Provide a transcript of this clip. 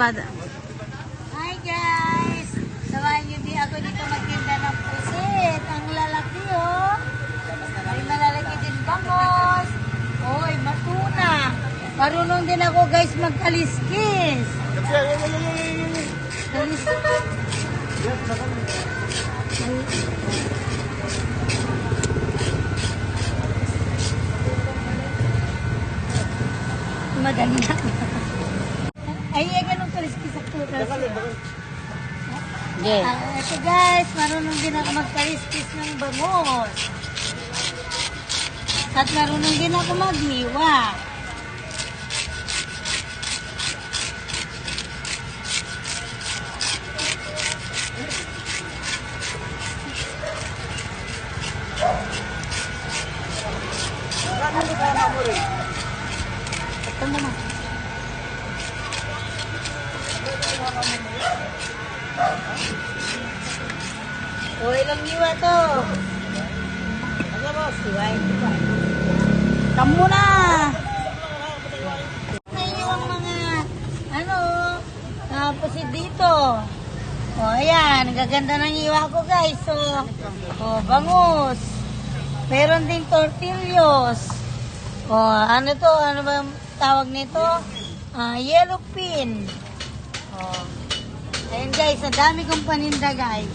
madam. Hi guys! Samahan niyo di ako dito magtinda ng pusit. Ang lalaki oh. May malalaki din bangos. Oy, matuna. Marunong din ako guys magkaliskis. Madali na. Ay, ganun kaliskis ako. Yeah. Ito guys, marunong din ako magkaliskis ng bangos. At marunong din ako maghiwa. Ito naman. O, ilang hiwa to? Ano boss? Hiwain ko ba? Kamu na! Ngayon ang mga, pusit dito. O, ayan. Gaganda ng hiwa ko guys. So, bangus. Meron din tortillos. O, ano to? Ano ba yung tawag nito? Yellow pin. O, ayan guys. Ang dami kong paninda guys.